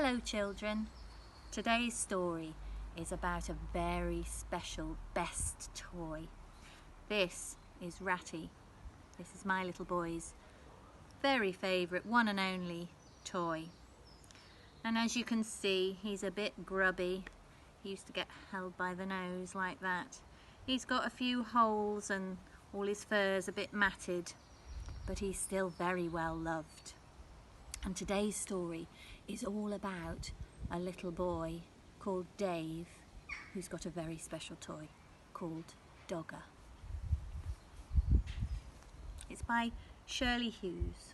Hello children, today's story is about a very special best toy. This is Ratty. This is my little boy's very favourite one and only toy. And as you can see, he's a bit grubby. He used to get held by the nose like that. He's got a few holes and all his fur's a bit matted, but he's still very well loved. And today's story is all about a little boy called Dave who's got a very special toy called Dogger. It's by Shirley Hughes.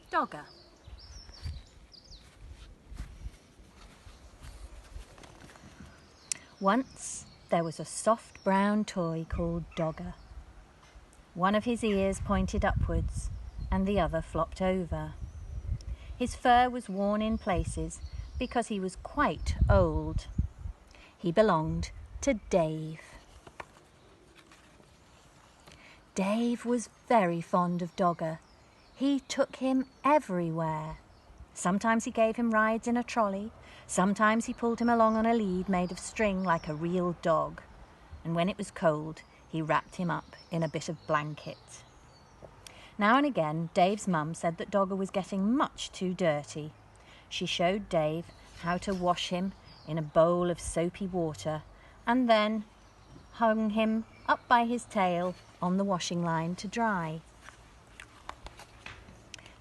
Dogger. Once there was a soft brown toy called Dogger. One of his ears pointed upwards and the other flopped over. His fur was worn in places because he was quite old. He belonged to Dave. Dave was very fond of Dogger. He took him everywhere. Sometimes he gave him rides in a trolley. Sometimes he pulled him along on a lead made of string like a real dog. And when it was cold, he wrapped him up in a bit of blanket. Now and again, Dave's mum said that Dogger was getting much too dirty. She showed Dave how to wash him in a bowl of soapy water and then hung him up by his tail on the washing line to dry.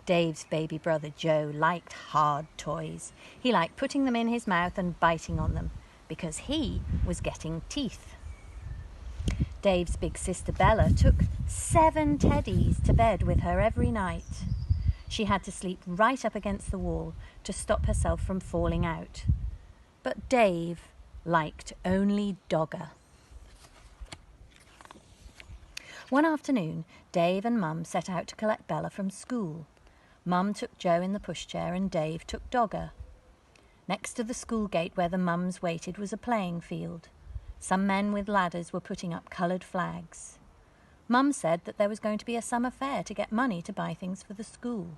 Dave's baby brother Joe liked hard toys. He liked putting them in his mouth and biting on them because he was getting teeth. Dave's big sister Bella took 7 teddies to bed with her every night. She had to sleep right up against the wall to stop herself from falling out. But Dave liked only Dogger. One afternoon, Dave and Mum set out to collect Bella from school. Mum took Joe in the pushchair and Dave took Dogger. Next to the school gate where the mums waited was a playing field. Some men with ladders were putting up coloured flags. Mum said that there was going to be a summer fair to get money to buy things for the school.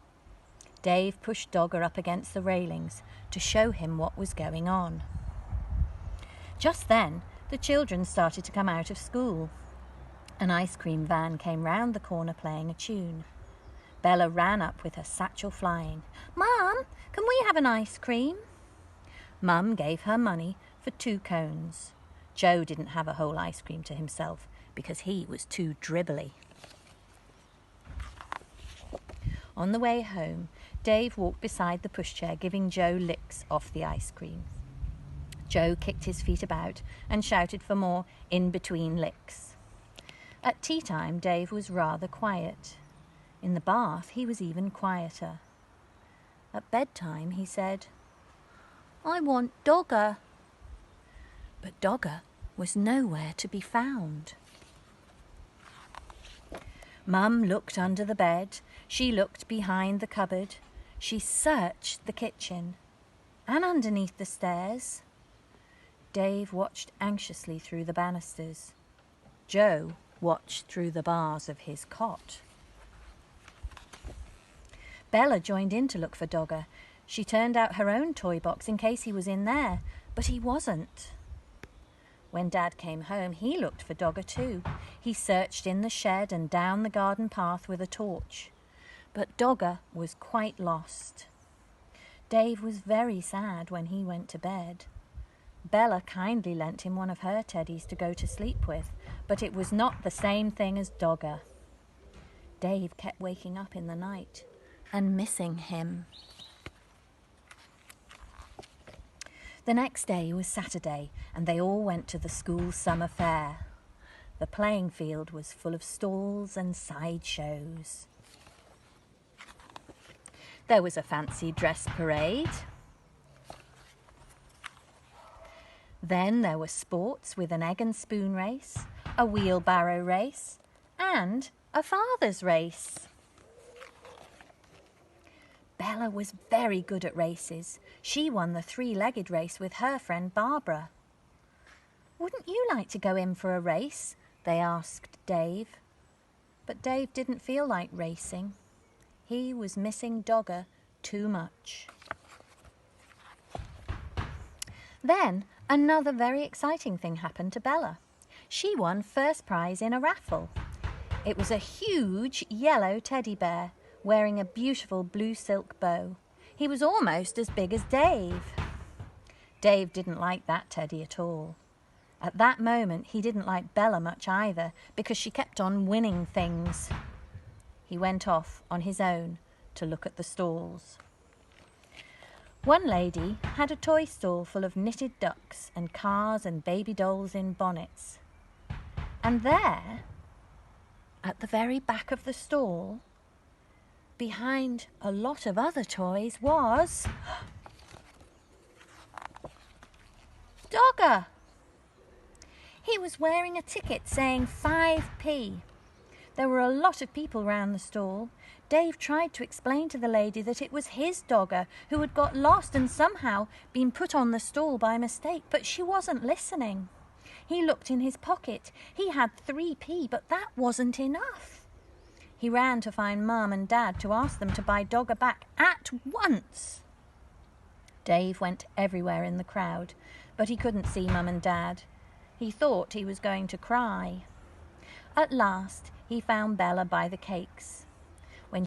Dave pushed Dogger up against the railings to show him what was going on. Just then, the children started to come out of school. An ice cream van came round the corner playing a tune. Bella ran up with her satchel flying. "Mum, can we have an ice cream?" Mum gave her money for 2 cones. Joe didn't have a whole ice cream to himself because he was too dribbly. On the way home, Dave walked beside the pushchair giving Joe licks off the ice cream. Joe kicked his feet about and shouted for more in-between licks. At tea time, Dave was rather quiet. In the bath, he was even quieter. At bedtime, he said, "I want Dogger." But Dogger was nowhere to be found. Mum looked under the bed. She looked behind the cupboard. She searched the kitchen and underneath the stairs. Dave watched anxiously through the banisters. Joe watched through the bars of his cot. Bella joined in to look for Dogger. She turned out her own toy box in case he was in there, but he wasn't. When Dad came home, he looked for Dogger too. He searched in the shed and down the garden path with a torch. But Dogger was quite lost. Dave was very sad when he went to bed. Bella kindly lent him one of her teddies to go to sleep with, but it was not the same thing as Dogger. Dave kept waking up in the night and missing him. The next day was Saturday, and they all went to the school summer fair. The playing field was full of stalls and sideshows. There was a fancy dress parade. Then there were sports with an egg and spoon race, a wheelbarrow race, and a father's race. Bella was very good at races. She won the 3-legged race with her friend Barbara. "Wouldn't you like to go in for a race?" they asked Dave. But Dave didn't feel like racing. He was missing Dogger too much. Then another very exciting thing happened to Bella. She won first prize in a raffle. It was a huge yellow teddy bear wearing a beautiful blue silk bow. He was almost as big as Dave. Dave didn't like that teddy at all. At that moment, he didn't like Bella much either, because she kept on winning things. He went off on his own to look at the stalls. One lady had a toy stall full of knitted ducks and cars and baby dolls in bonnets. And there, at the very back of the stall, behind a lot of other toys, was Dogger. He was wearing a ticket saying 5p. There were a lot of people round the stall. Dave tried to explain to the lady that it was his Dogger who had got lost and somehow been put on the stall by mistake, but she wasn't listening. He looked in his pocket. He had 3p, but that wasn't enough. He ran to find Mum and Dad to ask them to buy Dogger back at once. Dave went everywhere in the crowd, but he couldn't see Mum and Dad. He thought he was going to cry. At last, he found Bella by the cakes.